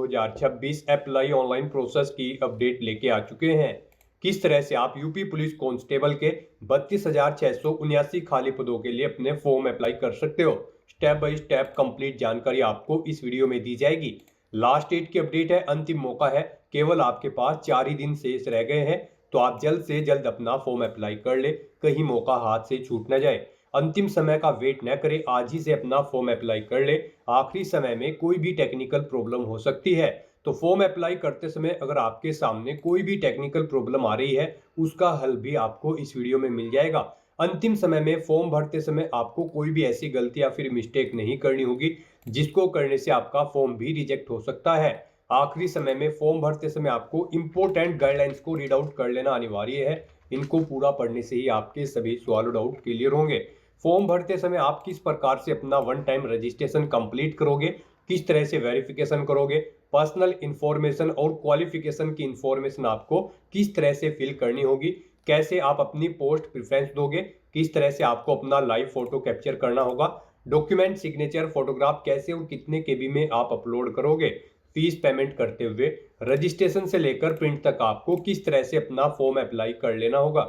2026 apply online process की update लेके आ चुके हैं। किस तरह से आप यूपी पुलिस कांस्टेबल के 32,679 खाली पदों के लिए अपने फॉर्म अप्लाई कर सकते हो। स्टेप बाय स्टेप कंप्लीट जानकारी आपको इस वीडियो में दी जाएगी। लास्ट डेट की अपडेट है, अंतिम मौका है, केवल आपके पास 4 ही दिन शेष रह गए हैं। तो आप जल्द से जल्द अपना फॉर्म अप्लाई कर ले, कहीं मौका हाथ से छूट न जाए। अंतिम समय का वेट न करें, आज ही से अपना फॉर्म अप्लाई कर ले। आखिरी समय में कोई भी टेक्निकल प्रॉब्लम हो सकती है, तो फॉर्म अप्लाई करते समय अगर आपके सामने कोई भी टेक्निकल प्रॉब्लम आ रही है, उसका हल भी आपको इस वीडियो में मिल जाएगा। अंतिम समय में फॉर्म भरते समय आपको कोई भी ऐसी गलती या फिर मिस्टेक नहीं करनी होगी, जिसको करने से आपका फॉर्म भी रिजेक्ट हो सकता है। आखिरी समय में फॉर्म भरते समय आपको इंपॉर्टेंट गाइडलाइंस को रीड आउट कर लेना अनिवार्य है। इनको पूरा पढ़ने से ही आपके सभी सवाल डाउट क्लियर होंगे। फॉर्म भरते समय आप किस प्रकार से अपना वन टाइम रजिस्ट्रेशन कंप्लीट करोगे, किस तरह से वेरिफिकेशन करोगे, पर्सनल इंफॉर्मेशन और क्वालिफिकेशन की इंफॉर्मेशन आपको किस तरह से फिल करनी होगी, कैसे आप अपनी पोस्ट प्रेफरेंस दोगे, किस तरह से आपको अपना लाइव फोटो कैप्चर करना होगा, डॉक्यूमेंट सिग्नेचर फोटोग्राफ कैसे और कितने केबी में आप अपलोड करोगे, फीस पेमेंट करते हुए रजिस्ट्रेशन से लेकर प्रिंट तक आपको किस तरह से अपना फॉर्म अप्लाई कर लेना होगा।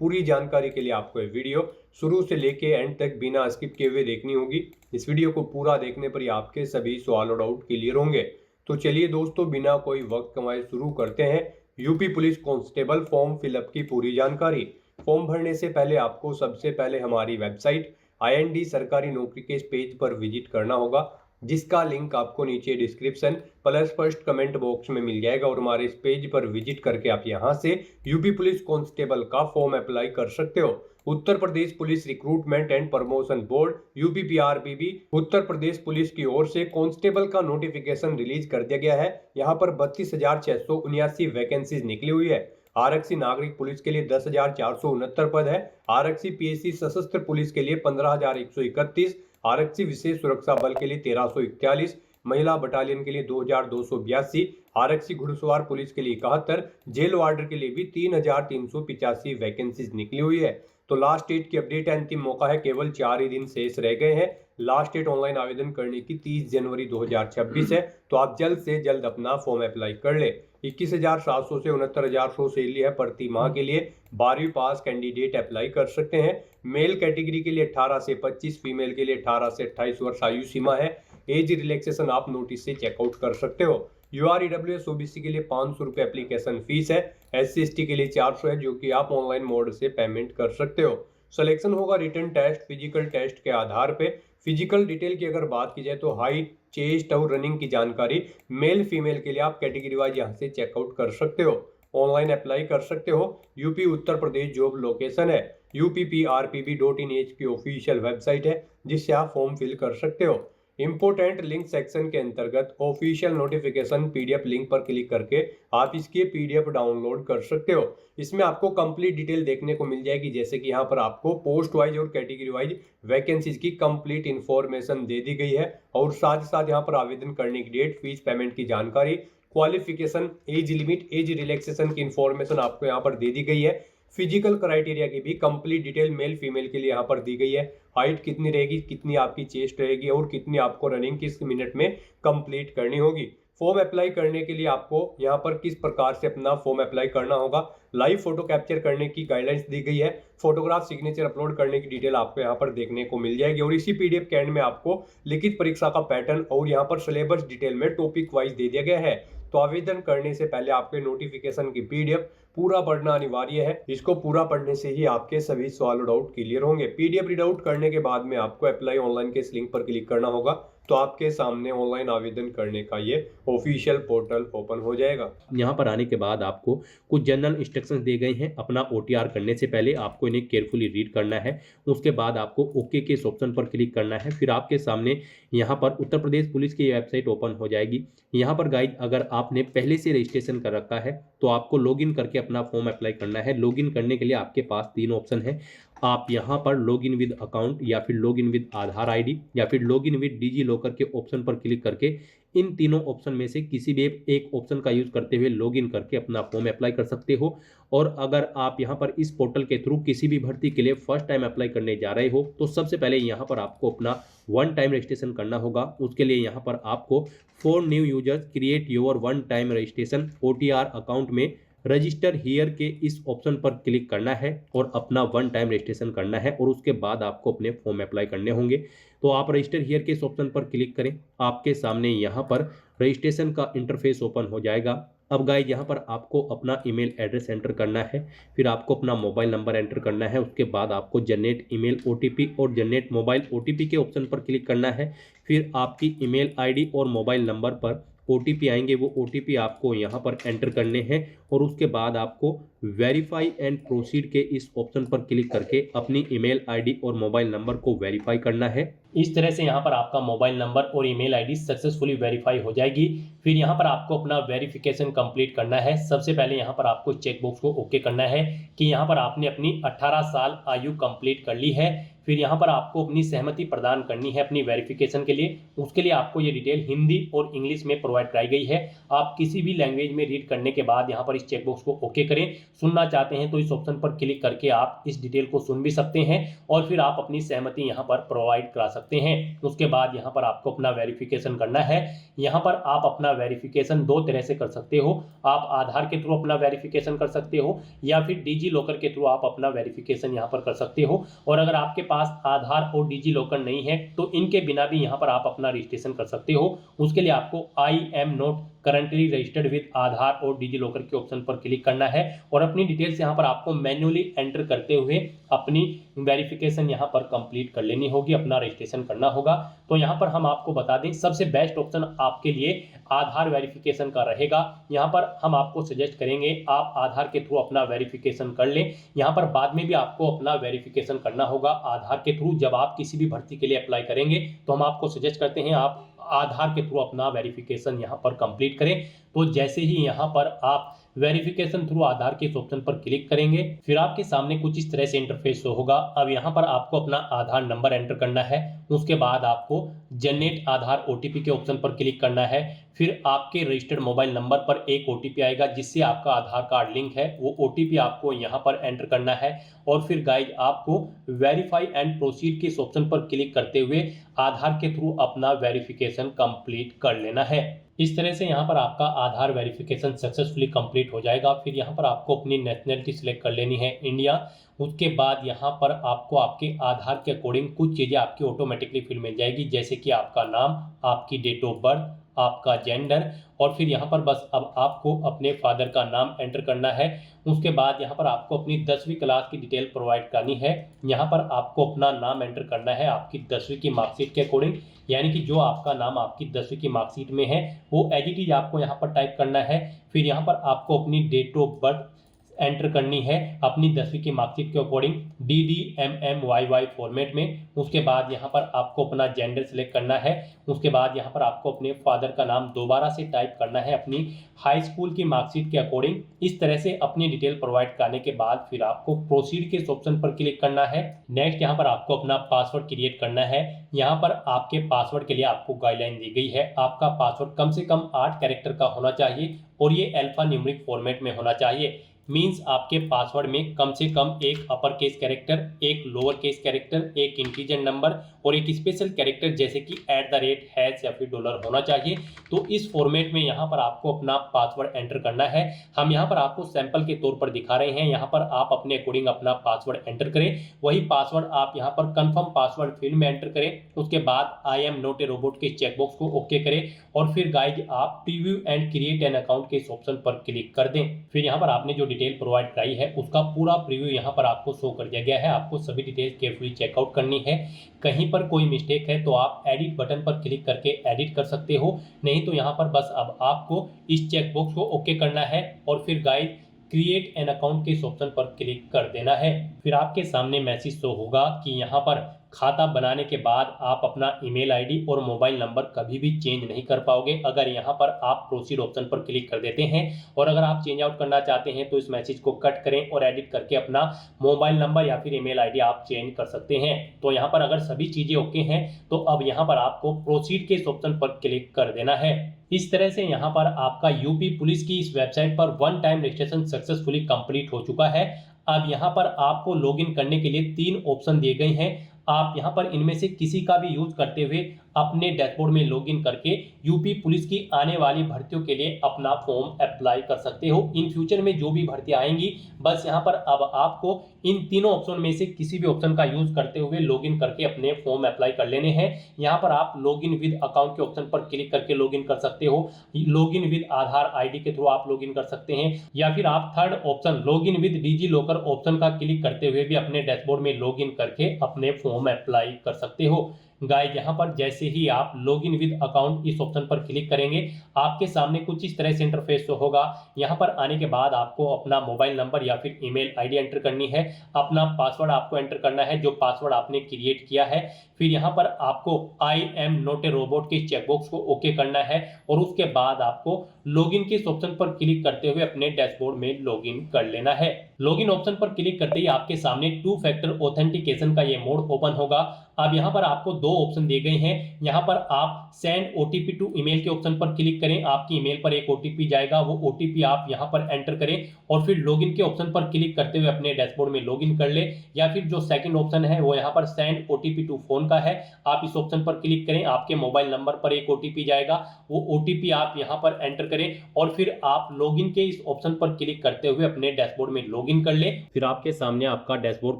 पूरी जानकारी के लिए आपको ये वीडियो शुरू से लेके एंड तक बिना स्किप किए हुए देखनी होगी। इस वीडियो को पूरा देखने पर ही आपके सभी सवाल और डाउट क्लियर होंगे। तो चलिए दोस्तों, बिना कोई वक्त कमाए शुरू करते हैं UP police constable form fill up की पूरी जानकारी। फॉर्म भरने से पहले आपको सबसे पहले हमारी वेबसाइट IND सरकारी नौकरी के इस पेज पर विजिट करना होगा, जिसका लिंक आपको नीचे description plus first comment box में मिल जाएगा। और हमारे इस पेज पर विजिट करके आप यहां से यूपी पुलिस कांस्टेबल का फॉर्म अप्लाई कर सकते हो। Uttar Pradesh police recruitment and promotion board UPPRPB Uttar Pradesh police की ओर से कांस्टेबल का नोटिफिकेशन रिलीज कर दिया गया है। यहाँ पर 32,679 वैकेंसीज निकली हुई है। आरक्षी नागरिक पुलिस के लिए 10,469 पद है। आरक्षी PSC सशस्त्र पुलिस के लिए 15,131, आरक्षी विशेष सुरक्षा बल के लिए 1,341, महिला बटालियन के लिए 2,282, आरक्षी घुड़सवार पुलिस के लिए 71, जेल वार्डर के लिए भी 3,385 वैकेंसीज निकली हुई है। तो लास्ट डेट की अपडेट है, अंतिम मौका है, केवल 4 ही दिन शेष रह गए हैं। लास्ट डेट ऑनलाइन आवेदन करने की 30 जनवरी 2026 है। तो आप जल्द से जल्द अपना फॉर्म अप्लाई कर ले। 21,700 से 69,100 सैलरी है प्रति माह के लिए। 12वीं पास कैंडिडेट अप्लाई कर सकते हैं। मेल कैटेगरी के लिए 18 से 25, फीमेल के लिए 18 से 28 वर्ष आयु सीमा है। एज रिलैक्सेशन आप नोटिस से चेकआउट कर सकते हो। UREWS OBC के लिए 500 रुपये एप्लीकेशन फीस है। SC/ST के लिए 400 है, जो कि आप ऑनलाइन मोड से पेमेंट कर सकते हो। सिलेक्शन होगा रिटन टेस्ट, फिजिकल टेस्ट के आधार पे। फिजिकल डिटेल की अगर बात की जाए तो हाइट, चेस्ट और रनिंग की जानकारी मेल फीमेल के लिए आप कैटेगरी वाइज यहाँ से चेकआउट कर सकते हो। ऑनलाइन अप्लाई कर सकते हो। UP Uttar Pradesh job location है UPPRPB.in की ऑफिशियल वेबसाइट है, जिससे आप फॉर्म फिल कर सकते हो। इंपोर्टेंट लिंक सेक्शन के अंतर्गत ऑफिशियल नोटिफिकेशन PDF लिंक पर क्लिक करके आप इसकी PDF डाउनलोड कर सकते हो। इसमें आपको कंप्लीट डिटेल देखने को मिल जाएगी, जैसे कि यहाँ पर आपको पोस्ट वाइज और कैटेगरी वाइज वैकेंसीज की कंप्लीट इंफॉर्मेशन दे दी गई है। और साथ ही साथ यहाँ पर आवेदन करने की डेट, फीस पेमेंट की जानकारी, qualification, age limit, age relaxation की इंफॉर्मेशन आपको यहाँ पर दे दी गई है। फिजिकल क्राइटेरिया की भी कंप्लीट डिटेल मेल फीमेल के लिए यहाँ पर दी गई है। हाइट कितनी रहेगी, कितनी आपकी चेस्ट रहेगी और कितनी आपको रनिंग किस मिनट में कंप्लीट करनी होगी। फॉर्म अप्लाई करने के लिए आपको यहाँ पर किस प्रकार से अपना फॉर्म अप्लाई करना होगा, लाइव फोटो कैप्चर करने की गाइडलाइंस दी गई है। फोटोग्राफ, सिग्नेचर अपलोड करने की डिटेल आपको यहाँ पर देखने को मिल जाएगी। और इसी PDF के एंड में आपको लिखित परीक्षा का पैटर्न और यहाँ पर सिलेबस डिटेल में टॉपिक वाइज दे दिया गया है। तो आवेदन करने से पहले आपके नोटिफिकेशन की PDF पूरा पढ़ना अनिवार्य है। इसको पूरा पढ़ने से ही आपके सभी सवाल और डाउट क्लियर होंगे। PDF रीड आउट करने के बाद में आपको अप्लाई ऑनलाइन के इस लिंक पर क्लिक करना होगा, तो आपके सामने ऑनलाइन आवेदन करने का ये ऑफिशियल पोर्टल ओपन हो जाएगा। यहाँ पर आने के बाद आपको कुछ जनरल इंस्ट्रक्शंस दिए गए हैं। अपना OTR करने से पहले आपको इन्हें केयरफुली रीड करना है। उसके बाद आपको ओके के इस ऑप्शन पर क्लिक करना है। फिर आपके सामने यहाँ पर उत्तर प्रदेश पुलिस की वेबसाइट ओपन हो जाएगी। यहाँ पर गाइज, अगर आपने पहले से रजिस्ट्रेशन कर रखा है तो आपको लॉगिन करके अपना फॉर्म अप्लाई करना है। लॉगिन करने के लिए आपके पास 3 ऑप्शन है। आप यहाँ पर लॉगिन विद अकाउंट या फिर लॉगिन विद आधार ID या फिर लॉगिन विद डिजी लॉकर के ऑप्शन पर क्लिक करके इन तीनों ऑप्शन में से किसी भी एक ऑप्शन का यूज करते हुए लॉगिन करके अपना फॉर्म अप्लाई कर सकते हो। और अगर आप यहाँ पर इस पोर्टल के थ्रू किसी भी भर्ती के लिए फर्स्ट टाइम अप्लाई करने जा रहे हो तो सबसे पहले यहाँ पर आपको अपना वन टाइम रजिस्ट्रेशन करना होगा। उसके लिए यहाँ पर आपको for new users create your one time registration OTR account में रजिस्टर हियर के इस ऑप्शन पर क्लिक करना है और अपना वन टाइम रजिस्ट्रेशन करना है और उसके बाद आपको अपने फॉर्म अप्लाई करने होंगे। तो आप रजिस्टर हियर के इस ऑप्शन पर क्लिक करें, आपके सामने यहाँ पर रजिस्ट्रेशन का इंटरफेस ओपन हो जाएगा। अब गाइस यहाँ पर आपको अपना ईमेल एड्रेस एंटर करना है, फिर आपको अपना मोबाइल नंबर एंटर करना है, उसके बाद आपको जनरेट ईमेल OTP और जनरेट मोबाइल OTP के ऑप्शन पर क्लिक करना है। फिर आपकी ईमेल ID और मोबाइल नंबर पर OTP आएंगे, वो OTP आपको यहाँ पर एंटर करने हैं और उसके बाद आपको वेरीफाई एंड प्रोसीड के इस ऑप्शन पर क्लिक करके अपनी ईमेल ID और मोबाइल नंबर को वेरीफाई करना है। इस तरह से यहाँ पर आपका मोबाइल नंबर और ईमेल ID सक्सेसफुली वेरीफाई हो जाएगी। फिर यहाँ पर आपको अपना वेरिफिकेशन कंप्लीट करना है। सबसे पहले यहाँ पर आपको चेकबॉक्स को ओके करना है कि यहाँ पर आपने अपनी 18 साल आयु कंप्लीट कर ली है। फिर यहाँ पर आपको अपनी सहमति प्रदान करनी है अपनी वेरिफिकेशन के लिए। उसके लिए आपको ये डिटेल हिंदी और इंग्लिश में प्रोवाइड कराई गई है। आप किसी भी लैंग्वेज में रीड करने के बाद यहाँ पर इस चेकबॉक्स को ओके करें। सुनना चाहते हैं तो इस ऑप्शन पर क्लिक करके आप इस डिटेल को सुन भी सकते हैं और फिर आप अपनी सहमति यहाँ पर प्रोवाइड करा सकते हैं। उसके बाद यहाँ पर आपको अपना वेरिफिकेशन करना है। यहाँ पर आप अपना वेरिफिकेशन दो तरह से कर सकते हो। आप आधार के थ्रू अपना वेरिफिकेशन कर सकते हो या फिर डिजी लॉकर के थ्रू आप अपना वेरिफिकेशन यहाँ पर कर सकते हो। और अगर आपके पास आधार और डिजी लॉकर नहीं है तो इनके बिना भी यहाँ पर आप अपना रजिस्ट्रेशन कर सकते हो। उसके लिए आपको I am not currently registered with Aadhaar और डिजी लॉकर के ऑप्शन पर क्लिक करना है और अपनी डिटेल्स यहाँ पर आपको मैन्युअली एंटर करते हुए अपनी वेरिफिकेशन यहाँ पर कंप्लीट कर लेनी होगी, अपना रजिस्ट्रेशन करना होगा। तो यहाँ पर हम आपको बता दें सबसे बेस्ट ऑप्शन आपके लिए आधार वेरिफिकेशन का रहेगा। यहाँ पर हम आपको सजेस्ट करेंगे आप आधार के थ्रू अपना वेरिफिकेशन कर लें। यहाँ पर बाद में भी आपको अपना वेरिफिकेशन करना होगा आधार के थ्रू। जब आप किसी भी भर्ती के लिए अप्लाई करेंगे तो हम आपको सजेस्ट करते हैं आप आधार के थ्रू अपना वेरिफिकेशन यहाँ पर कंप्लीट करें। तो जैसे ही यहाँ पर आप वेरिफिकेशन थ्रू आधार के इस ऑप्शन पर क्लिक करेंगे फिर आपके सामने कुछ इस तरह से इंटरफेस शो होगा। अब यहाँ पर आपको अपना आधार नंबर एंटर करना है। उसके बाद आपको जनरेट आधार OTP के ऑप्शन पर क्लिक करना है। फिर आपके रजिस्टर्ड मोबाइल नंबर पर एक OTP आएगा जिससे आपका आधार कार्ड लिंक है, वो OTP आपको यहाँ पर एंटर करना है। और फिर गाइज आपको वेरीफाई एंड प्रोसीड के इस ऑप्शन पर क्लिक करते हुए आधार के थ्रू अपना वेरिफिकेशन कंप्लीट कर लेना है। इस तरह से यहाँ पर आपका आधार वेरिफिकेशन सक्सेसफुली कंप्लीट हो जाएगा। फिर यहाँ पर आपको अपनी नेशनलिटी सिलेक्ट कर लेनी है इंडिया। उसके बाद यहाँ पर आपको आपके आधार के अकॉर्डिंग कुछ चीज़ें आपकी ऑटोमेटिकली फिल मिल जाएगी, जैसे कि आपका नाम, आपकी डेट ऑफ बर्थ, आपका जेंडर और फिर यहाँ पर बस अब आपको अपने फादर का नाम एंटर करना है। उसके बाद यहाँ पर आपको अपनी 10वीं क्लास की डिटेल प्रोवाइड करनी है। यहाँ पर आपको अपना नाम एंटर करना है आपकी 10वीं की मार्कशीट के अकॉर्डिंग, यानी कि जो आपका नाम आपकी 10वीं की मार्कशीट में है वो एज इट इज आपको यहाँ पर टाइप करना है। फिर यहाँ पर आपको अपनी डेट ऑफ बर्थ एंटर करनी है अपनी 10वीं की मार्कशीट के अकॉर्डिंग DDMMYY फॉर्मेट में। उसके बाद यहाँ पर आपको अपना जेंडर सिलेक्ट करना है। उसके बाद यहाँ पर आपको अपने फादर का नाम दोबारा से टाइप करना है अपनी हाई स्कूल की मार्कशीट के अकॉर्डिंग। इस तरह से अपनी डिटेल प्रोवाइड करने के बाद फिर आपको प्रोसीड के ऑप्शन पर क्लिक करना है। नेक्स्ट यहाँ पर आपको अपना पासवर्ड क्रिएट करना है। यहाँ पर आपके पासवर्ड के लिए आपको गाइडलाइन दी गई है। आपका पासवर्ड कम से कम 8 कैरेक्टर का होना चाहिए और ये अल्फा न्यूमेरिक फॉर्मेट में होना चाहिए। मीन्स आपके पासवर्ड में कम से कम एक अपर केस कैरेक्टर, एक लोअर केस कैरेक्टर, एक इंटीजर नंबर और एक स्पेशल कैरेक्टर जैसे कि @ या फिर डॉलर होना चाहिए। तो इस फॉर्मेट में यहाँ पर आपको अपना पासवर्ड एंटर करना है। हम यहाँ पर आपको सैंपल के तौर पर दिखा रहे हैं। यहाँ पर आप अपने अकॉर्डिंग अपना पासवर्ड एंटर करें। वही पासवर्ड आप यहाँ पर कंफर्म पासवर्ड फील्ड में एंटर करें। उसके बाद आई एम नॉट ए रोबोट के चेकबॉक्स को ओके करें और फिर गाइज आप preview and create an account के इस ऑप्शन पर क्लिक कर दें। फिर यहाँ पर आपने जो डिटेल प्रोवाइड कराई है उसका पूरा प्रीव्यू यहाँ पर आपको शो कर दिया गया है। आपको सभी डिटेल्स केयरफुली चेकआउट करनी है। कहीं पर कोई मिस्टेक है तो आप एडिट बटन पर क्लिक करके एडिट कर सकते हो, नहीं तो यहाँ पर बस अब आपको इस चेकबॉक्स को ओके करना है और फिर गाइज क्रिएट एन अकाउंट के इस ऑप्शन पर क्लिक कर देना है। फिर आपके सामने मैसेज शो होगा कि यहाँ पर खाता बनाने के बाद आप अपना ईमेल आईडी और मोबाइल नंबर कभी भी चेंज नहीं कर पाओगे अगर यहाँ पर आप प्रोसीड ऑप्शन पर क्लिक कर देते हैं। और अगर आप चेंज आउट करना चाहते हैं तो इस मैसेज को कट करें और एडिट करके अपना मोबाइल नंबर या फिर ईमेल आईडी आप चेंज कर सकते हैं। तो यहाँ पर अगर सभी चीज़ें ओके हैं तो अब यहाँ पर आपको प्रोसीड के इस ऑप्शन पर क्लिक कर देना है। इस तरह से यहाँ पर आपका यूपी पुलिस की इस वेबसाइट पर one time registration successfully complete हो चुका है। अब यहाँ पर आपको लॉगिन करने के लिए 3 ऑप्शन दिए गए हैं। आप यहाँ पर इनमें से किसी का भी यूज करते हुए अपने डैशबोर्ड में लॉगिन करके यूपी पुलिस की आने वाली भर्तियों के लिए अपना फॉर्म अप्लाई कर सकते हो। इन फ्यूचर में जो भी भर्तियां आएंगी बस यहाँ पर अब आपको इन तीनों ऑप्शन में से किसी भी ऑप्शन का यूज करते हुए लॉगिन करके अपने फॉर्म अप्लाई कर लेने हैं। यहाँ पर आप लॉगिन विद अकाउंट के ऑप्शन पर क्लिक करके लॉगिन कर सकते हो, लॉगिन विद आधार आईडी के थ्रू आप लॉगिन कर सकते हैं, या फिर आप third option login with DigiLocker option का क्लिक करते हुए भी अपने डैशबोर्ड में लॉगिन करके अपने फॉर्म अप्लाई कर सकते हो। गाइस यहाँ पर जैसे ही आप लॉगिन विद अकाउंट इस ऑप्शन पर क्लिक करेंगे आपके सामने कुछ इस तरह से इंटरफेस होगा। यहाँ पर आने के बाद आपको अपना मोबाइल नंबर या फिर ईमेल आईडी एंटर करनी है, अपना पासवर्ड आपको एंटर करना है जो पासवर्ड आपने क्रिएट किया है। फिर यहाँ पर आपको I am not a robot के चेकबॉक्स को ओके करना है और उसके बाद आपको लॉगिन के इस ऑप्शन पर क्लिक करते हुए अपने डैशबोर्ड में लॉगिन कर लेना है। लॉगिन ऑप्शन पर क्लिक करते ही आपके सामने 2 फैक्टर ऑथेंटिकेशन का ये मोड ओपन होगा। अब यहाँ पर आपको 2 ऑप्शन दिए गए हैं। यहाँ पर आप सेंड ओटीपी टू ईमेल के ऑप्शन पर क्लिक करें, आपकी ईमेल पर एक ओटीपी जाएगा, वो ओटीपी आप यहाँ पर एंटर करें और फिर लॉगिन के ऑप्शन पर क्लिक करते हुए अपने डैशबोर्ड में लॉगिन कर ले। या फिर जो सेकंड ऑप्शन है वो यहाँ पर सेंड ओटीपी टू फोन का है, आप इस ऑप्शन पर क्लिक करें, आपके मोबाइल नंबर पर एक ओटीपी जाएगा, वो ओटीपी आप यहाँ पर एंटर करें और फिर आप लॉगिन के इस ऑप्शन पर क्लिक करते हुए अपने डैशबोर्ड में लॉगिन कर ले। फिर आपके सामने आपका डैशबोर्ड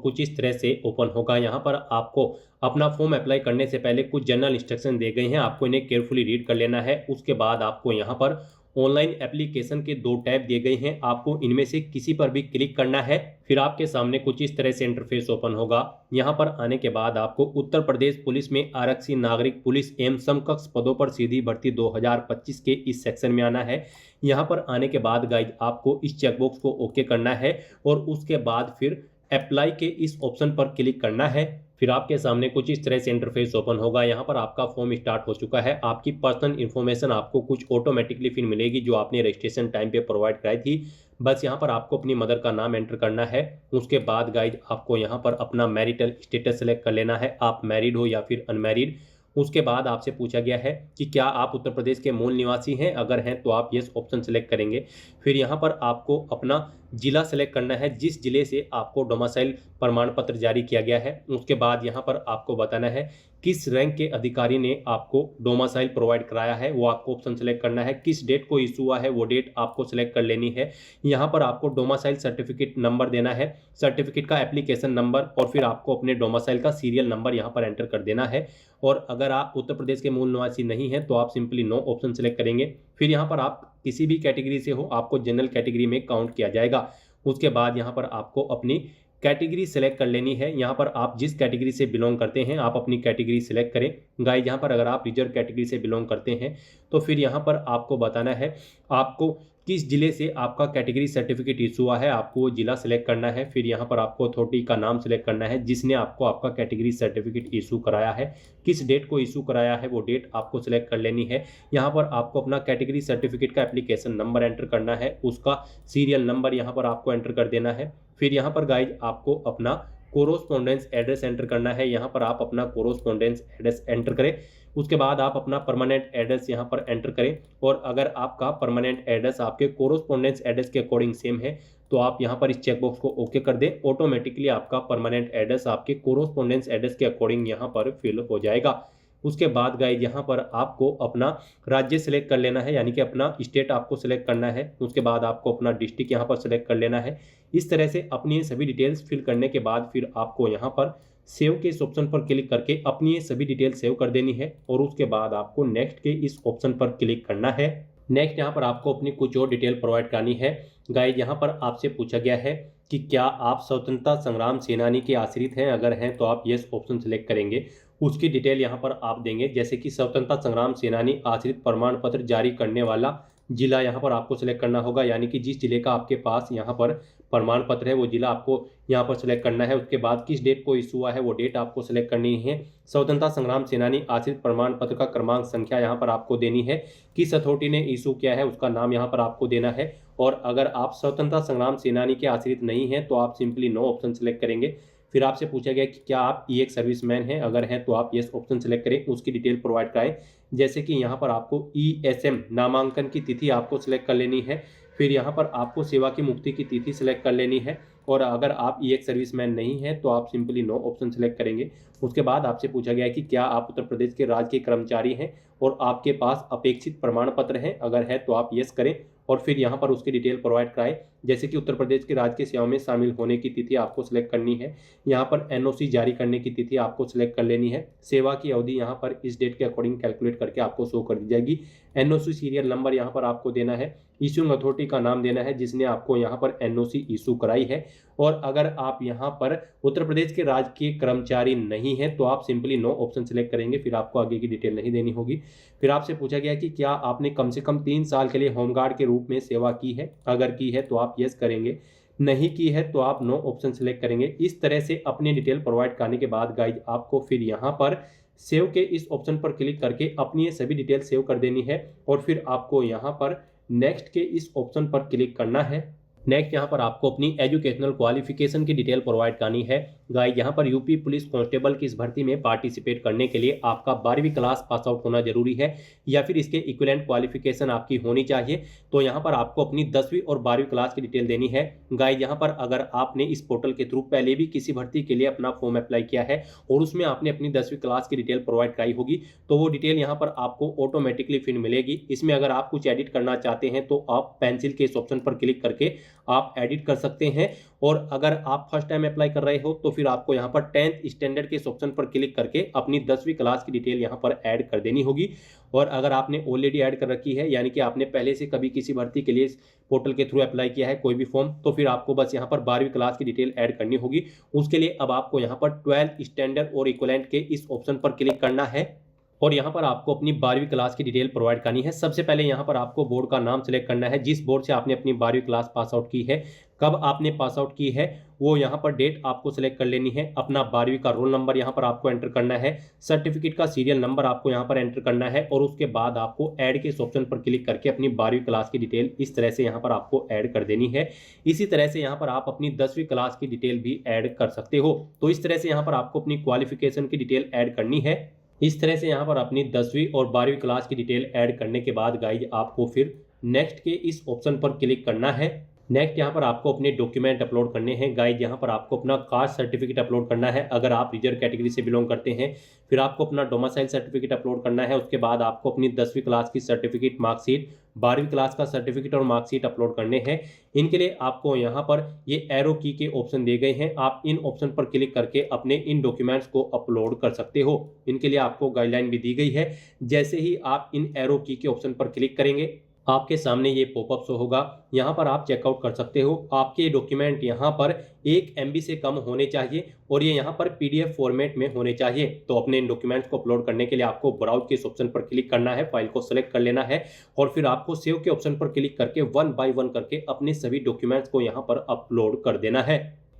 कुछ इस तरह से ओपन होगा। यहाँ पर आपको अपना फॉर्म अप्लाई करने से पहले कुछ जनरल इंस्ट्रक्शन दिए गए हैं, आपको इन्हें केयरफुली रीड कर लेना है। उसके बाद आपको यहाँ पर ऑनलाइन एप्लीकेशन के 2 टैब दिए गए हैं, आपको इनमें से किसी पर भी क्लिक करना है। फिर आपके सामने कुछ इस तरह से इंटरफेस ओपन होगा। यहाँ पर आने के बाद आपको उत्तर प्रदेश पुलिस में आरक्षी नागरिक पुलिस एवं समकक्ष पदों पर सीधी भर्ती 2025 के इस सेक्शन में आना है। यहाँ पर आने के बाद गाइज आपको इस चेकबॉक्स को ओके करना है और उसके बाद फिर अप्लाई के इस ऑप्शन पर क्लिक करना है। फिर आपके सामने कुछ इस तरह से इंटरफेस ओपन होगा। यहाँ पर आपका फॉर्म स्टार्ट हो चुका है। आपकी पर्सनल इन्फॉर्मेशन आपको कुछ ऑटोमेटिकली फिर मिलेगी जो आपने रजिस्ट्रेशन टाइम पे प्रोवाइड कराई थी। बस यहाँ पर आपको अपनी मदर का नाम एंटर करना है। उसके बाद गाइज आपको यहाँ पर अपना मैरिटल स्टेटस सेलेक्ट कर लेना है, आप मैरिड हो या फिर अनमैरिड। उसके बाद आपसे पूछा गया है कि क्या आप उत्तर प्रदेश के मूल निवासी हैं, अगर हैं तो आप यस ऑप्शन सेलेक्ट करेंगे। फिर यहाँ पर आपको अपना जिला सेलेक्ट करना है, जिस जिले से आपको डोमिसाइल प्रमाण पत्र जारी किया गया है। उसके बाद यहाँ पर आपको बताना है किस रैंक के अधिकारी ने आपको डोमिसाइल प्रोवाइड कराया है, वो आपको ऑप्शन सेलेक्ट करना है। किस डेट को इशू हुआ है वो डेट आपको सेलेक्ट कर लेनी है। यहाँ पर आपको डोमिसाइल सर्टिफिकेट नंबर देना है, सर्टिफिकेट का एप्लीकेशन नंबर और फिर आपको अपने डोमिसाइल का सीरियल नंबर यहाँ पर एंटर कर देना है। और अगर आप उत्तर प्रदेश के मूल निवासी नहीं हैं तो आप सिंपली नो ऑप्शन सेलेक्ट करेंगे। फिर यहाँ पर आप किसी भी कैटेगरी से हो आपको जनरल कैटेगरी में काउंट किया जाएगा। उसके बाद यहाँ पर आपको अपनी कैटेगरी सेलेक्ट कर लेनी है। यहाँ पर आप जिस कैटेगरी से बिलोंग करते हैं आप अपनी कैटेगरी सेलेक्ट करें। गाइस यहाँ पर अगर आप रिजर्व कैटेगरी से बिलोंग करते हैं तो फिर यहाँ पर आपको बताना है आपको किस जिले से आपका कैटेगरी सर्टिफिकेट इशू हुआ है, आपको वो जिला सेलेक्ट करना है। फिर यहाँ पर आपको अथॉरिटी का नाम सेलेक्ट करना है जिसने आपको आपका कैटेगरी सर्टिफिकेट इशू कराया है, किस डेट को इशू कराया है वो डेट आपको सेलेक्ट कर लेनी है। यहाँ पर आपको अपना कैटेगरी सर्टिफिकेट का एप्लीकेशन नंबर एंटर करना है, उसका सीरियल नंबर यहाँ पर आपको एंटर कर देना है। फिर यहाँ पर गाइज आपको अपना कोरोस्पोंडेंस एड्रेस एंटर करना है। यहाँ पर आप अपना कोरोस्पोंडेंस एड्रेस एंटर करें। उसके बाद आप अपना परमानेंट एड्रेस यहाँ पर एंटर करें और अगर आपका परमानेंट एड्रेस आपके कोरोस्पोंडेंस एड्रेस के अकॉर्डिंग सेम है तो आप यहाँ पर इस चेकबॉक्स को ओके कर दें। ऑटोमेटिकली आपका परमानेंट एड्रेस आपके कोरोस्पोंडेंस एड्रेस के अकॉर्डिंग यहाँ पर फिल हो जाएगा। उसके बाद गाइज यहाँ पर आपको अपना राज्य सेलेक्ट कर लेना है, यानी कि अपना स्टेट आपको सेलेक्ट करना है। उसके बाद आपको अपना डिस्ट्रिक्ट यहाँ पर सेलेक्ट कर लेना है। इस तरह से अपनी सभी डिटेल्स फिल करने के बाद फिर आपको यहाँ पर सेव के इस ऑप्शन पर क्लिक करके अपनी ये सभी डिटेल सेव कर देनी है और उसके बाद आपको नेक्स्ट के इस ऑप्शन पर क्लिक करना है। नेक्स्ट यहाँ पर आपको अपनी कुछ और डिटेल प्रोवाइड करनी है। गाइज यहाँ पर आपसे पूछा गया है कि क्या आप स्वतंत्रता संग्राम सेनानी के आश्रित हैं, अगर हैं तो आप यस ऑप्शन सेलेक्ट करेंगे। उसकी डिटेल यहाँ पर आप देंगे, जैसे कि स्वतंत्रता संग्राम सेनानी आश्रित प्रमाण पत्र जारी करने वाला जिला यहाँ पर आपको सेलेक्ट करना होगा, यानी कि जिस जिले का आपके पास यहाँ पर प्रमाण पत्र है वो जिला आपको यहाँ पर सेलेक्ट करना है। उसके बाद किस डेट को इशू हुआ है वो डेट आपको सेलेक्ट करनी है। स्वतंत्रता संग्राम सेनानी आश्रित प्रमाण पत्र का क्रमांक संख्या यहाँ पर आपको देनी है। किस अथॉरिटी ने इशू किया है उसका नाम यहाँ पर आपको देना है। और अगर आप स्वतंत्रता संग्राम सेनानी के आश्रित नहीं हैं तो आप सिंपली नो ऑप्शन सेलेक्ट करेंगे। फिर आपसे पूछा गया कि क्या आप ई एक सर्विसमैन हैं, अगर हैं तो आप यस ऑप्शन सेलेक्ट करें, उसकी डिटेल प्रोवाइड कराएं। जैसे कि यहाँ पर आपको ESM नामांकन की तिथि आपको सिलेक्ट कर लेनी है। फिर यहाँ पर आपको सेवा की मुक्ति की तिथि सिलेक्ट कर लेनी है। और अगर आप ई एक सर्विसमैन नहीं हैं तो आप सिंपली नो ऑप्शन सेलेक्ट करेंगे। उसके बाद आपसे पूछा गया है कि क्या आप उत्तर प्रदेश के राज्य के कर्मचारी हैं और आपके पास अपेक्षित प्रमाण पत्र हैं, अगर है तो आप यस करें और फिर यहाँ पर उसकी डिटेल प्रोवाइड कराएं। जैसे कि उत्तर प्रदेश के राज्य की सेवाओं में शामिल होने की तिथि आपको सिलेक्ट करनी है। यहाँ पर NOC जारी करने की तिथि आपको सिलेक्ट कर लेनी है। सेवा की अवधि यहाँ पर इस डेट के अकॉर्डिंग कैलकुलेट करके आपको शो कर दी जाएगी। NOC सीरियल नंबर यहाँ पर आपको देना है। इशूइंग अथॉरिटी का नाम देना है जिसने आपको यहाँ पर NOC इशू कराई है। और अगर आप यहाँ पर उत्तर प्रदेश के राज्य के कर्मचारी नहीं हैं तो आप सिंपली नो ऑप्शन सेलेक्ट करेंगे, फिर आपको आगे की डिटेल नहीं देनी होगी। फिर आपसे पूछा गया कि क्या आपने कम से कम 3 साल के लिए होमगार्ड के रूप में सेवा की है, अगर की है तो आप यस करेंगे, नहीं की है तो आप नो ऑप्शन सेलेक्ट करेंगे। इस तरह से अपनी डिटेल प्रोवाइड करने के बाद गाइज आपको फिर यहाँ पर सेव के इस ऑप्शन पर क्लिक करके अपनी ये सभी डिटेल सेव कर देनी है। और फिर आपको यहाँ पर नेक्स्ट के इस ऑप्शन पर क्लिक करना है। नेक्स्ट यहाँ पर आपको अपनी एजुकेशनल क्वालिफिकेशन की डिटेल प्रोवाइड करनी है। गाइस यहाँ पर यूपी पुलिस कांस्टेबल की इस भर्ती में पार्टिसिपेट करने के लिए आपका 12वीं क्लास पास आउट होना जरूरी है या फिर इसके इक्विवेलेंट क्वालिफिकेशन आपकी होनी चाहिए। तो यहाँ पर आपको अपनी 10वीं और 12वीं क्लास की डिटेल देनी है। गाइस यहाँ पर अगर आपने इस पोर्टल के थ्रू पहले भी किसी भर्ती के लिए अपना फॉर्म अप्लाई किया है और उसमें आपने अपनी 10वीं क्लास की डिटेल प्रोवाइड कराई होगी तो वो डिटेल यहाँ पर आपको ऑटोमेटिकली फिर मिलेगी। इसमें अगर आप कुछ एडिट करना चाहते हैं तो आप पेंसिल के इस ऑप्शन पर क्लिक करके आप एडिट कर सकते हैं। और अगर आप फर्स्ट टाइम अप्लाई कर रहे हो तो फिर आपको यहाँ पर 10th स्टैंडर्ड के इस ऑप्शन पर क्लिक करके अपनी 10वीं क्लास की डिटेल यहाँ पर ऐड कर देनी होगी। और अगर आपने ऑलरेडी ऐड कर रखी है, यानी कि आपने पहले से कभी किसी भर्ती के लिए पोर्टल के थ्रू अप्लाई किया है कोई भी फॉर्म, तो फिर आपको बस यहाँ पर 12वीं क्लास की डिटेल ऐड करनी होगी। उसके लिए अब आपको यहाँ पर 12th स्टैंडर्ड और इक्विवेलेंट के इस ऑप्शन पर क्लिक करना है और यहाँ पर आपको अपनी 12वीं क्लास की डिटेल प्रोवाइड करनी है। सबसे पहले यहाँ पर आपको बोर्ड का नाम सेलेक्ट करना है, जिस बोर्ड से आपने अपनी 12वीं क्लास पास आउट की है, कब आपने पास आउट की है वो यहाँ पर डेट आपको सेलेक्ट कर लेनी है। अपना 12वीं का रोल नंबर यहाँ पर आपको एंटर करना है, सर्टिफिकेट का सीरियल नंबर आपको यहाँ पर एंटर करना है और उसके बाद आपको ऐड के इस ऑप्शन पर क्लिक करके अपनी 12वीं क्लास की डिटेल इस तरह से यहाँ पर आपको ऐड कर देनी है। इसी तरह से यहाँ पर आप अपनी 10वीं क्लास की डिटेल भी ऐड कर सकते हो। तो इस तरह से यहाँ पर आपको अपनी क्वालिफिकेशन की डिटेल ऐड करनी है। इस तरह से यहाँ पर अपनी 10वीं और 12वीं क्लास की डिटेल ऐड करने के बाद गाइज आपको फिर नेक्स्ट के इस ऑप्शन पर क्लिक करना है। नेक्स्ट यहाँ पर आपको अपने डॉक्यूमेंट अपलोड करने हैं। गाइज यहाँ पर आपको अपना कास्ट सर्टिफिकेट अपलोड करना है अगर आप रिजर्व कैटेगरी से बिलोंग करते हैं। फिर आपको अपना डोमिसाइल सर्टिफिकेट अपलोड करना है। उसके बाद आपको अपनी 10वीं क्लास की सर्टिफिकेट, मार्कशीट, 12वीं क्लास का सर्टिफिकेट और मार्कशीट अपलोड करने हैं। इनके लिए आपको यहाँ पर ये एरो की के ऑप्शन दिए गए हैं, आप इन ऑप्शन पर क्लिक करके अपने इन डॉक्यूमेंट्स को अपलोड कर सकते हो। इनके लिए आपको गाइडलाइन भी दी गई है। जैसे ही आप इन एरो की के ऑप्शन पर क्लिक करेंगे आपके सामने ये पॉपअप शो होगा, यहाँ पर आप चेकआउट कर सकते हो। आपके डॉक्यूमेंट यहाँ पर 1 MB से कम होने चाहिए और ये यहाँ पर PDF फॉर्मेट में होने चाहिए। तो अपने इन डॉक्यूमेंट्स को अपलोड करने के लिए आपको ब्राउज के इस ऑप्शन पर क्लिक करना है, फाइल को सेलेक्ट कर लेना है और फिर आपको सेव के ऑप्शन पर क्लिक करके 1 बाय 1 करके अपने सभी डॉक्यूमेंट्स को यहाँ पर अपलोड कर देना है।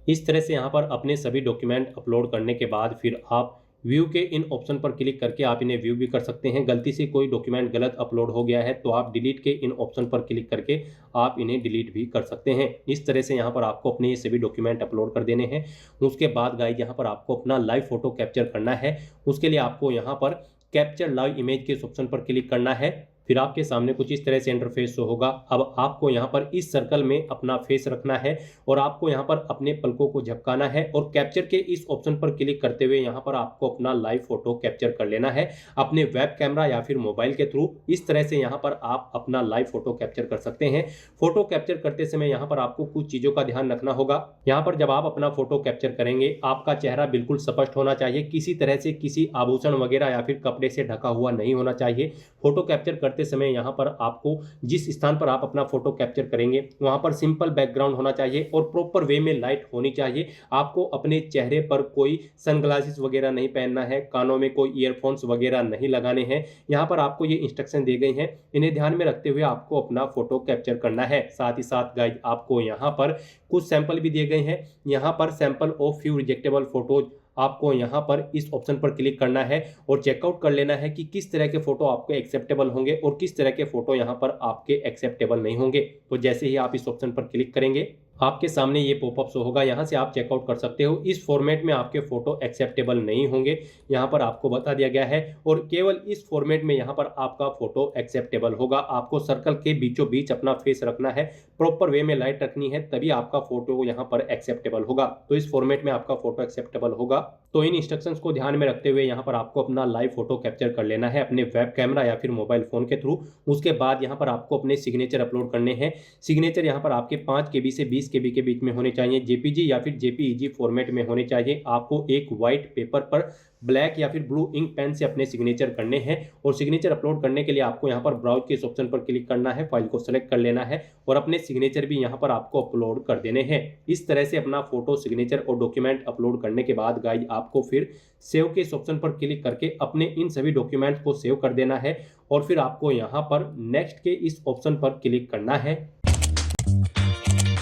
इस तरह से यहाँ पर अपने सभी डॉक्यूमेंट अपलोड करने के बाद फिर आप व्यू के इन ऑप्शन पर क्लिक करके आप इन्हें व्यू भी कर सकते हैं। गलती से कोई डॉक्यूमेंट गलत अपलोड हो गया है तो आप डिलीट के इन ऑप्शन पर क्लिक करके आप इन्हें डिलीट भी कर सकते हैं। इस तरह से यहाँ पर आपको अपने ये सभी डॉक्यूमेंट अपलोड कर देने हैं। उसके बाद गाइस यहाँ पर आपको अपना लाइव फोटो कैप्चर करना है। उसके लिए आपको यहाँ पर कैप्चर लाइव इमेज के इस ऑप्शन पर क्लिक करना है। फिर आपके सामने कुछ इस तरह से इंटरफेस शो होगा। अब आपको यहाँ पर इस सर्कल में अपना फेस रखना है और आपको यहाँ पर अपने पलकों को झपकाना है और कैप्चर के इस ऑप्शन पर क्लिक करते हुए यहाँ पर आपको अपना लाइव फोटो कैप्चर कर लेना है अपने वेब कैमरा या फिर मोबाइल के थ्रू। इस तरह से यहाँ पर आप अपना लाइव फोटो कैप्चर कर सकते हैं। फोटो कैप्चर करते समय यहाँ पर आपको कुछ चीज़ों का ध्यान रखना होगा। यहाँ पर जब आप अपना फोटो कैप्चर करेंगे आपका चेहरा बिल्कुल स्पष्ट होना चाहिए, किसी तरह से किसी आभूषण वगैरह या फिर कपड़े से ढका हुआ नहीं होना चाहिए। फोटो कैप्चर करते समय यहाँ पर आपको जिस स्थान पर आप अपना फोटो कैप्चर करेंगे वहाँ पर सिंपल बैकग्राउंड होना चाहिए और प्रॉपर वे में लाइट होनी चाहिए। आपको अपने चेहरे पर कोई सनग्लासेस वगैरह नहीं पहनना है, कानों में कोई ईयरफोन्स वगैरह नहीं लगाने हैं। यहाँ पर आपको ये इंस्ट्रक्शन दी गई हैं, इन्हें ध्यान में रखते हुए आपको अपना फोटो कैप्चर करना है। साथ ही साथ गाइज आपको यहाँ पर कुछ सैंपल भी दिए गए हैं। यहाँ पर सैंपल ऑफ फ्यू रिजेक्टेबल फोटोज, आपको यहाँ पर इस ऑप्शन पर क्लिक करना है और चेकआउट कर लेना है कि किस तरह के फोटो आपको एक्सेप्टेबल होंगे और किस तरह के फोटो यहाँ पर आपके एक्सेप्टेबल नहीं होंगे। तो जैसे ही आप इस ऑप्शन पर क्लिक करेंगे आपके सामने ये पॉपअप शो होगा, यहाँ से आप चेकआउट कर सकते हो। इस फॉर्मेट में आपके फोटो एक्सेप्टेबल नहीं होंगे, यहाँ पर आपको बता दिया गया है, और केवल इस फॉर्मेट में यहाँ पर आपका फोटो एक्सेप्टेबल होगा। आपको सर्कल के बीचों बीच अपना फेस रखना है, प्रॉपर वे में लाइट रखनी है, तभी आपका फोटो यहाँ पर एक्सेप्टेबल होगा। तो इस फॉर्मेट में आपका फोटो एक्सेप्टेबल होगा। तो इन इंस्ट्रक्शंस को ध्यान में रखते हुए यहाँ पर आपको अपना लाइव फोटो कैप्चर कर लेना है अपने वेब कैमरा या फिर मोबाइल फोन के थ्रू। उसके बाद यहाँ पर आपको अपने सिग्नेचर अपलोड करने हैं। सिग्नेचर यहाँ पर आपके 5 KB से 20 KB के बीच में होने चाहिए, जेपीजी या फिर जेपीईजी फॉर्मेट में होने चाहिए। आपको एक व्हाइट पेपर पर ब्लैक या फिर ब्लू इंक पेन से अपने सिग्नेचर करने हैं, और सिग्नेचर अपलोड करने के लिए आपको यहाँ पर ब्राउज के इस ऑप्शन पर क्लिक करना है, फाइल को सेलेक्ट कर लेना है और अपने सिग्नेचर भी यहाँ पर आपको अपलोड कर देने हैं। इस तरह से अपना फोटो, सिग्नेचर और डॉक्यूमेंट अपलोड करने के बाद गाइज आपको फिर सेव के इस ऑप्शन पर क्लिक करके अपने इन सभी डॉक्यूमेंट्स को सेव कर देना है, और फिर आपको यहाँ पर नेक्स्ट के इस ऑप्शन पर क्लिक करना है।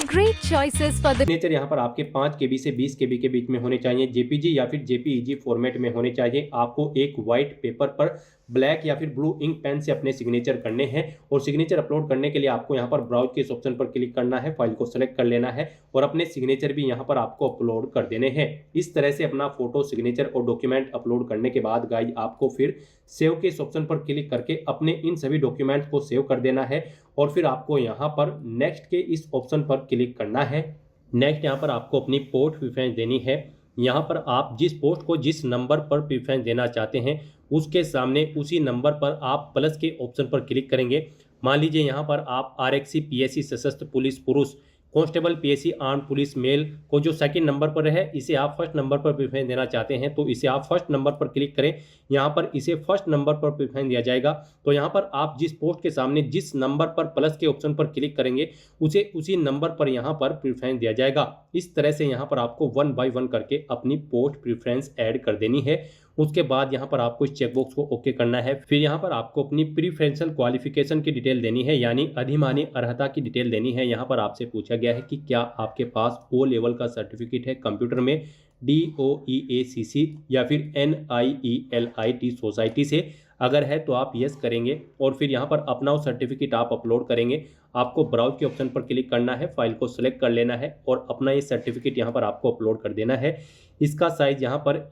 Great choices for the signature यहाँ पर आपके 5 KB से 20 KB के बीच में होने चाहिए, जेपीजी या फिर जेपीईजी फॉर्मेट में होने चाहिए। आपको एक व्हाइट पेपर पर ब्लैक या फिर ब्लू इंक पेन से अपने सिग्नेचर करने हैं, और सिग्नेचर अपलोड करने के लिए आपको यहाँ पर ब्राउज के इस ऑप्शन पर क्लिक करना है, फाइल को सेलेक्ट कर लेना है और अपने सिग्नेचर भी यहाँ पर आपको अपलोड कर देने हैं। इस तरह से अपना फोटो, सिग्नेचर और डॉक्यूमेंट अपलोड करने के बाद गाइज आपको फिर सेव के इस ऑप्शन पर क्लिक करके अपने इन सभी डॉक्यूमेंट्स को सेव कर देना है, और फिर आपको यहाँ पर नेक्स्ट के इस ऑप्शन पर क्लिक करना है। नेक्स्ट यहाँ पर आपको अपनी पोस्ट प्रेफरेंस देनी है। यहाँ पर आप जिस पोस्ट को जिस नंबर पर प्रेफरेंस देना चाहते हैं उसके सामने उसी नंबर पर आप प्लस के ऑप्शन पर क्लिक करेंगे। मान लीजिए यहाँ पर आप आरएक्सी पीएससी सशस्त्र पुलिस पुरुष, constable PSC arm police male को जो सेकंड नंबर पर है इसे आप फर्स्ट नंबर पर प्रेफरेंस देना चाहते हैं, तो इसे आप फर्स्ट नंबर पर क्लिक करें। यहाँ पर इसे फर्स्ट नंबर पर प्रेफरेंस दिया जाएगा। तो यहाँ पर आप जिस पोस्ट के सामने जिस नंबर पर प्लस के ऑप्शन पर क्लिक करेंगे उसे उसी नंबर पर यहाँ पर प्रेफरेंस दिया जाएगा। इस तरह से यहाँ पर आपको 1 बाय 1 करके अपनी पोस्ट प्रेफरेंस ऐड कर देनी है। उसके बाद यहाँ पर आपको इस चेकबॉक्स को ओके करना है। फिर यहाँ पर आपको अपनी प्रीफरेंशियल क्वालिफिकेशन की डिटेल देनी है, यानी अधिमानी अर्हता की डिटेल देनी है। यहाँ पर आपसे पूछा गया है कि क्या आपके पास O लेवल का सर्टिफिकेट है कंप्यूटर में, DOEACC या फिर NIELIT सोसाइटी से। अगर है तो आप यस करेंगे, और फिर यहाँ पर अपना वो सर्टिफिकेट आप अपलोड करेंगे। आपको ब्राउज के ऑप्शन पर क्लिक करना है, फाइल को सिलेक्ट कर लेना है और अपना ये सर्टिफिकेट यहाँ पर आपको अपलोड कर देना है। इसका साइज यहाँ पर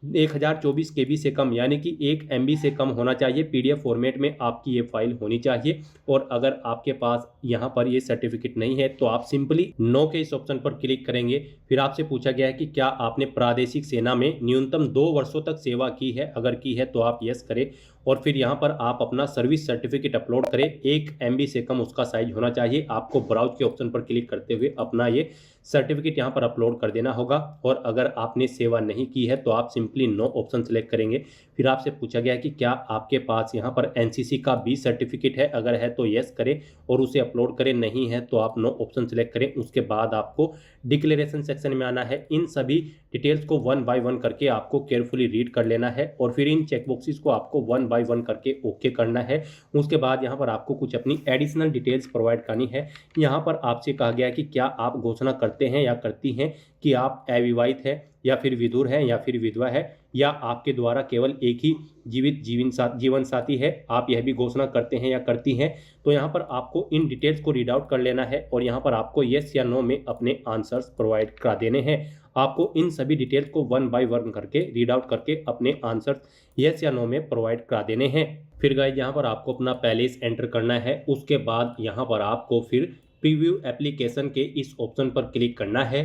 1024 KB से कम यानी कि 1 MB से कम होना चाहिए। PDF फॉर्मेट में आपकी ये फाइल होनी चाहिए। और अगर आपके पास यहाँ पर ये सर्टिफिकेट नहीं है तो आप सिंपली नो के इस ऑप्शन पर क्लिक करेंगे। फिर आपसे पूछा गया है कि क्या आपने प्रादेशिक सेना में न्यूनतम 2 वर्षों तक सेवा की है, अगर की है तो आप यस करें, और फिर यहाँ पर आप अपना सर्विस सर्टिफिकेट अपलोड करें। 1 MB से कम उसका साइज होना चाहिए। आपको ब्राउज के ऑप्शन पर क्लिक करते हुए अपना ये सर्टिफिकेट यहाँ पर अपलोड कर देना होगा। और अगर आपने सेवा नहीं की है तो आप सिंपली नो ऑप्शन सेलेक्ट करेंगे। फिर आपसे पूछा गया है कि क्या आपके पास यहाँ पर NCC का B सर्टिफिकेट है, अगर है तो यस करें और उसे अपलोड करें, नहीं है तो आप नो ऑप्शन सेलेक्ट करें। उसके बाद आपको डिक्लेरेशन सेक्शन में आना है। इन सभी डिटेल्स को 1 बाय 1 करके आपको केयरफुली रीड कर लेना है, और फिर इन चेकबॉक्सेस को आपको 1 बाय 1 करके ओके करना है। उसके बाद यहाँ पर आपको कुछ अपनी एडिशनल डिटेल्स प्रोवाइड करनी है। यहाँ पर आपसे कहा गया है कि क्या आप घोषणा करते हैं या करती हैं कि आप अविवाहित है या फिर विधुर है या फिर विधवा है, या आपके द्वारा केवल एक ही जीवित जीवन साथी है, आप यह भी घोषणा करते हैं या करती हैं। तो यहाँ पर आपको इन डिटेल्स को रीड आउट कर लेना है, और यहाँ पर आपको यस या नो में अपने आंसर्स प्रोवाइड करा देने हैं। आपको इन सभी डिटेल्स को 1 बाय 1 करके रीड आउट करके अपने आंसर्स यस या नो में प्रोवाइड करा देने हैं। फिर गाइस यहाँ पर आपको अपना पैलेस एंटर करना है। उसके बाद यहाँ पर आपको फिर प्रीव्यू एप्लीकेशन के इस ऑप्शन पर क्लिक करना है।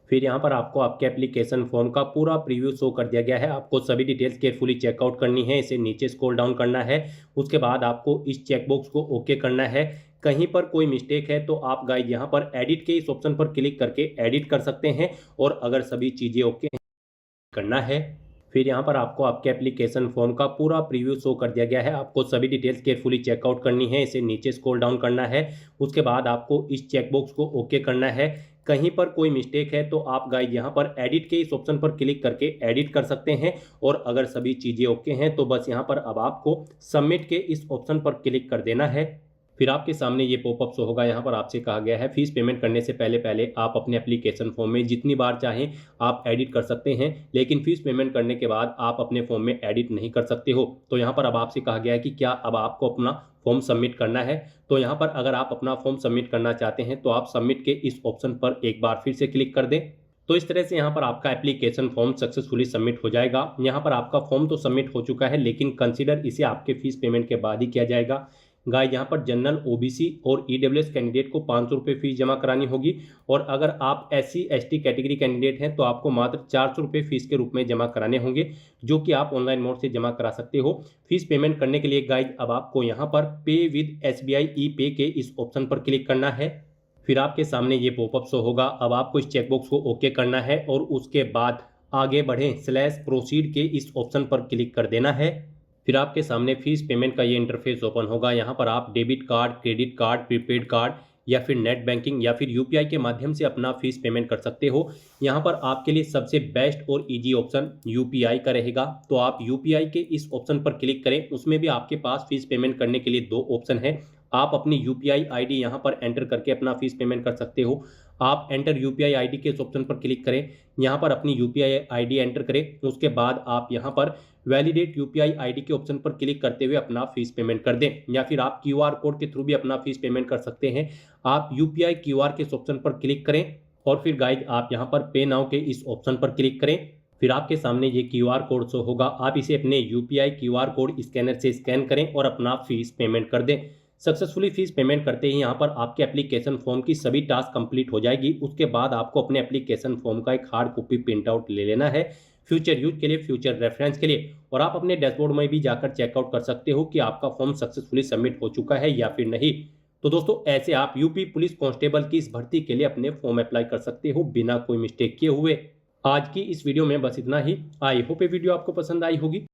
फिर यहाँ पर आपको आपके एप्लीकेशन फॉर्म का पूरा प्रीव्यू शो कर दिया गया है। आपको सभी डिटेल्स केयरफुली चेकआउट करनी है, इसे नीचे स्क्रॉल डाउन करना है। उसके बाद आपको इस चेकबॉक्स को ओके करना है। कहीं पर कोई मिस्टेक है तो आप गाइड यहाँ पर एडिट के इस ऑप्शन पर क्लिक करके एडिट कर सकते हैं, और अगर सभी चीज़ें ओके करना है। फिर यहाँ पर आपको आपके एप्लीकेशन फॉर्म का पूरा प्रीव्यू शो कर दिया गया है। आपको सभी डिटेल्स केयरफुली चेकआउट करनी है, इसे नीचे स्क्रॉल डाउन करना है। उसके बाद आपको इस चेकबॉक्स को ओके करना है। कहीं पर कोई मिस्टेक है तो आप गाइज यहाँ पर एडिट के इस ऑप्शन पर क्लिक करके एडिट कर सकते हैं। और अगर सभी चीज़ें ओके हैं तो बस यहाँ पर अब आपको सबमिट के इस ऑप्शन पर क्लिक कर देना है। फिर आपके सामने ये पॉपअप शो होगा। यहाँ पर आपसे कहा गया है फीस पेमेंट करने से पहले पहले आप अपने एप्लीकेशन फॉर्म में जितनी बार चाहें आप एडिट कर सकते हैं, लेकिन फीस पेमेंट करने के बाद आप अपने फॉर्म में एडिट नहीं कर सकते हो। तो यहाँ पर अब आपसे कहा गया है कि क्या अब आपको अपना फॉर्म सबमिट करना है। तो यहाँ पर अगर आप अपना फॉर्म सबमिट करना चाहते हैं तो आप सबमिट के इस ऑप्शन पर एक बार फिर से क्लिक कर दें। तो इस तरह से यहाँ पर आपका एप्लीकेशन फॉर्म सक्सेसफुली सबमिट हो जाएगा। यहाँ पर आपका फॉर्म तो सबमिट हो चुका है, लेकिन कंसीडर इसे आपके फीस पेमेंट के बाद ही किया जाएगा। गाइस यहाँ पर जनरल, ओबीसी और ईडब्ल्यूएस कैंडिडेट को 500 रुपये फीस जमा करानी होगी। और अगर आप SC ST कैटेगरी कैंडिडेट हैं तो आपको मात्र 400 रुपये फीस के रूप में जमा कराने होंगे, जो कि आप ऑनलाइन मोड से जमा करा सकते हो। फीस पेमेंट करने के लिए गाइस अब आपको यहाँ पर पे विद SBI ई-पे के इस ऑप्शन पर क्लिक करना है। फिर आपके सामने ये पॉपअप शो होगा। अब आपको इस चेकबॉक्स को ओके करना है और उसके बाद आगे बढ़ें /प्रोसीड के इस ऑप्शन पर क्लिक कर देना है। फिर आपके सामने फीस पेमेंट का ये इंटरफेस ओपन होगा। यहाँ पर आप debit card, credit card, prepaid card या फिर नेट बैंकिंग या फिर UPI के माध्यम से अपना फीस पेमेंट कर सकते हो। यहाँ पर आपके लिए सबसे बेस्ट और इजी ऑप्शन UPI का रहेगा। तो आप UPI के इस ऑप्शन पर क्लिक करें। उसमें भी आपके पास फीस पेमेंट करने के लिए 2 ऑप्शन है। आप अपनी UPI ID यहाँ पर एंटर करके अपना फीस पेमेंट कर सकते हो। आप एंटर UPI ID के इस ऑप्शन पर क्लिक करें। यहाँ पर अपनी UPI ID एंटर करें। उसके बाद आप यहाँ पर वैलिडेट UPI ID के ऑप्शन पर क्लिक करते हुए अपना फीस पेमेंट कर दें, या फिर आप QR कोड के थ्रू भी अपना फीस पेमेंट कर सकते हैं। आप UPI QR के इस ऑप्शन पर क्लिक करें और फिर गाइज आप यहाँ पर पे नाउ के इस ऑप्शन पर क्लिक करें। फिर आपके सामने ये QR कोड शो होगा। आप इसे अपने UPI QR कोड स्कैनर से स्कैन करें और अपना फीस पेमेंट कर दें। सक्सेसफुली फीस पेमेंट करते ही यहाँ पर आपके एप्लीकेशन फॉर्म की सभी टास्क कंप्लीट हो जाएगी। उसके बाद आपको अपने एप्लीकेशन फॉर्म का एक हार्ड कॉपी प्रिंट आउट ले लेना है, फ्यूचर यूज के लिए, फ्यूचर रेफरेंस के लिए। और आप अपने डैशबोर्ड में भी जाकर चेकआउट कर सकते हो कि आपका फॉर्म सक्सेसफुली सबमिट हो चुका है या फिर नहीं। तो दोस्तों ऐसे आप यूपी पुलिस कांस्टेबल की इस भर्ती के लिए अपने फॉर्म अप्लाई कर सकते हो बिना कोई मिस्टेक किए हुए। आज की इस वीडियो में बस इतना ही। आई होप ये वीडियो आपको पसंद आई होगी।